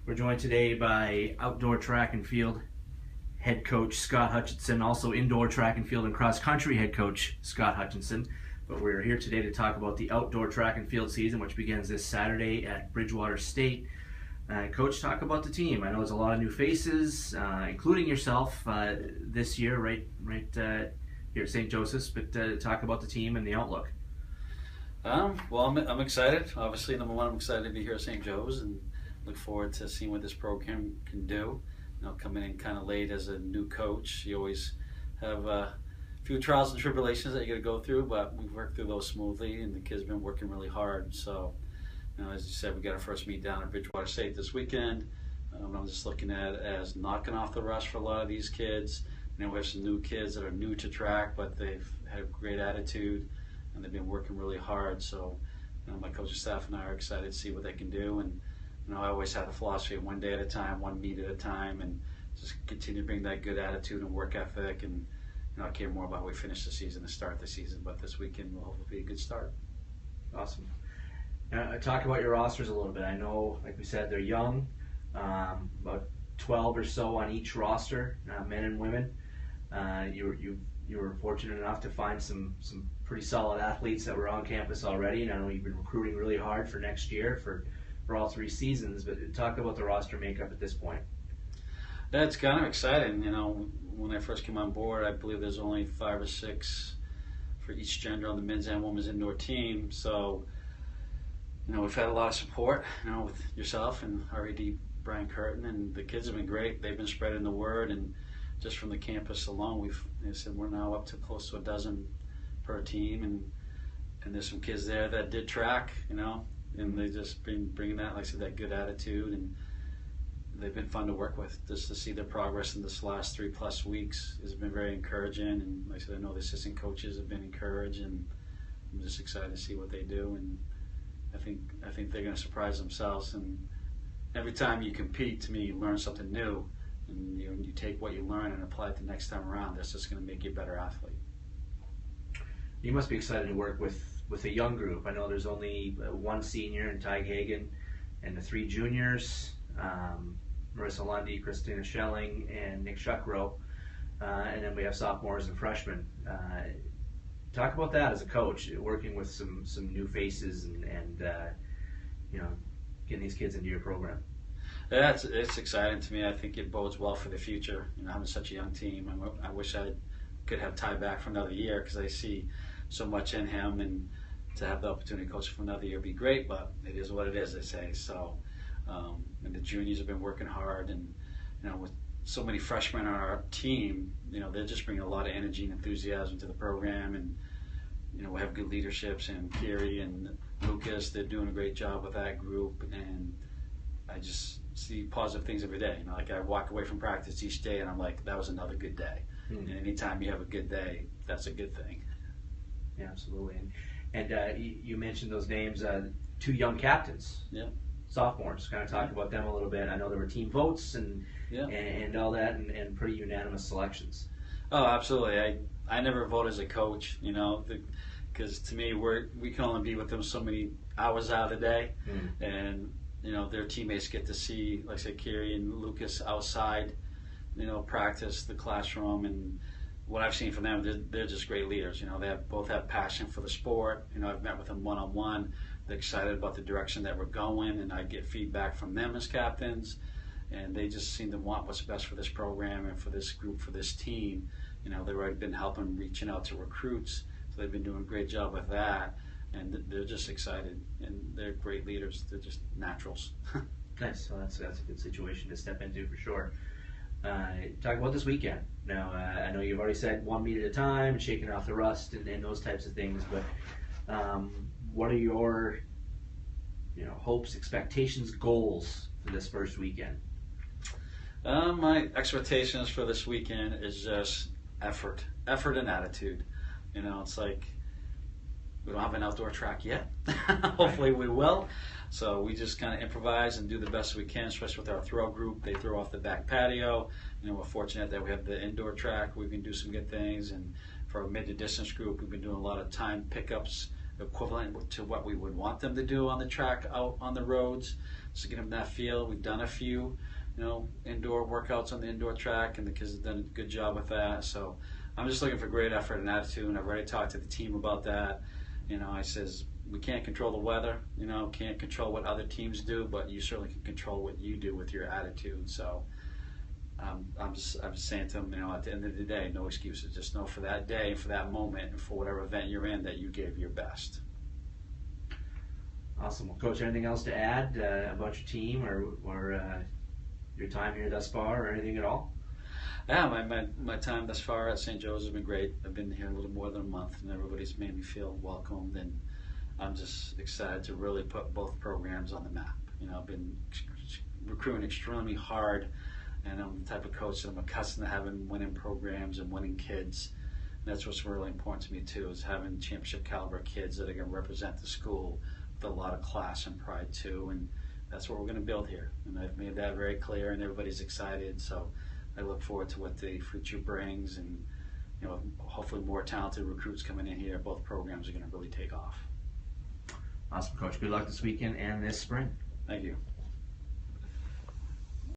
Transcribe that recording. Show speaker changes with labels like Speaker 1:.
Speaker 1: We're joined today by outdoor track and field head coach Scott Hutchinson, also indoor track and field and cross country head coach Scott Hutchinson. But we're here today to talk about the outdoor track and field season, which begins this Saturday at Bridgewater State. Coach, talk about the team. I know there's a lot of new faces, including yourself this year, right here at St. Joseph's. But talk about the team and the outlook.
Speaker 2: Well, I'm excited. Obviously, number one, I'm excited to be here at St. Joe's and look forward to seeing what this program can do. You know, coming in kind of late as a new coach, you always have a few trials and tribulations that you got to go through, but we've worked through those smoothly, and the kids have been working really hard. So, you know, as you said, we got our first meet down at Bridgewater State this weekend. I'm just looking at it as knocking off the rust for a lot of these kids. You know, we have some new kids that are new to track, but they've had a great attitude, and they've been working really hard. So, you know, my coaching staff and I are excited to see what they can do. And you know, I always had the philosophy of one day at a time, one meet at a time, and just continue to bring that good attitude and work ethic. And you know, I care more about how we finish the season than start the season, but this weekend will hopefully be a good start.
Speaker 1: Awesome. Now, talk about your rosters a little bit. I know, like we said, they're young, about 12 or so on each roster, men and women. You were fortunate enough to find some pretty solid athletes that were on campus already, and I know you've been recruiting really hard for next year for all 3 seasons. But talk about the roster makeup at this point.
Speaker 2: That's kind of exciting. You know, when I first came on board, I believe there's only 5 or 6 for each gender on the men's and women's indoor team. So, you know, we've had a lot of support, you know, with yourself and RAD Brian Curtin, and the kids have been great. They've been spreading the word, and just from the campus alone, we're now up to close to a dozen per team, and there's some kids there that did track, you know, and they just been bringing that, like I said, that good attitude, and they've been fun to work with. Just to see their progress in this last 3+ weeks has been very encouraging, and like I said, I know the assistant coaches have been encouraged, and I'm just excited to see what they do, and I think they're going to surprise themselves. And every time you compete, to me, you learn something new, and you take what you learn and apply it the next time around. That's just going to make you a better athlete.
Speaker 1: You must be excited to work with a young group. I know there's only 1 senior in Ty Hagan, and the 3 juniors, Marissa Lundy, Christina Schelling, and Nick Shuckrow, and then we have sophomores and freshmen. Talk about that as a coach, working with some new faces and you know, getting these kids into your program.
Speaker 2: It's exciting to me. I think it bodes well for the future. You know, having such a young team. I wish I could have Ty back for another year because I see so much in him, and to have the opportunity to coach for another year would be great. But it is what it is, they say. So, and the juniors have been working hard, and you know, with so many freshmen on our team, you know, they're just bringing a lot of energy and enthusiasm to the program, and you know, we have good leaderships, and Kiri and Lucas, they're doing a great job with that group, and I just see positive things every day. You know, like I walk away from practice each day, and I'm like, that was another good day. And anytime you have a good day, that's a good thing.
Speaker 1: Yeah, absolutely. And you mentioned those names, 2 young captains.
Speaker 2: Yeah.
Speaker 1: Sophomores. Kind of talk about them a little bit. I know there were team votes and all that, and pretty unanimous selections.
Speaker 2: Oh, absolutely. I never vote as a coach, you know, because to me we can only be with them so many hours out of the day, and you know, their teammates get to see, like I said, Kiri and Lucas outside, you know, practice, the classroom, and what I've seen from them, they're just great leaders. You know, they both have passion for the sport. You know, I've met with them one-on-one. They're excited about the direction that we're going, and I get feedback from them as captains, and they just seem to want what's best for this program and for this group, for this team. You know, they've already been helping, reaching out to recruits, so they've been doing a great job with that, and they're just excited, and they're great leaders. They're just naturals.
Speaker 1: Nice. So that's a good situation to step into for sure. Talk about this weekend. Now, I know you've already said 1 meet at a time, shaking off the rust, and those types of things. But what are your, you know, hopes, expectations, goals for this first weekend?
Speaker 2: My expectations for this weekend is just effort and attitude. You know, it's like we don't have an outdoor track yet. Hopefully we will. So we just kind of improvise and do the best we can, especially with our throw group. They throw off the back patio. You know, we're fortunate that we have the indoor track. We can do some good things. And for our mid to distance group, we've been doing a lot of time pickups equivalent to what we would want them to do on the track out on the roads. So get them that feel. We've done a few, indoor workouts on the indoor track, and the kids have done a good job with that. So I'm just looking for great effort and attitude, and I've already talked to the team about that. I says, we can't control the weather, can't control what other teams do, but you certainly can control what you do with your attitude. So I'm just saying to them, at the end of the day, no excuses. Just know for that day, for that moment, and for whatever event you're in, that you gave your best.
Speaker 1: Awesome. Well, Coach, anything else to add about your team or your time here thus far, or anything at all?
Speaker 2: Yeah, my time thus far at St. Joe's has been great. I've been here a little more than a month, and everybody's made me feel welcomed, and I'm just excited to really put both programs on the map. I've been recruiting extremely hard, and I'm the type of coach that I'm accustomed to having winning programs and winning kids. And that's what's really important to me too, is having championship caliber kids that are going to represent the school with a lot of class and pride too, and that's what we're going to build here. And I've made that very clear, and everybody's excited. So I look forward to what the future brings, and hopefully more talented recruits coming in here. Both programs are going to really take off.
Speaker 1: Awesome, Coach. Good luck this weekend and this spring.
Speaker 2: Thank you.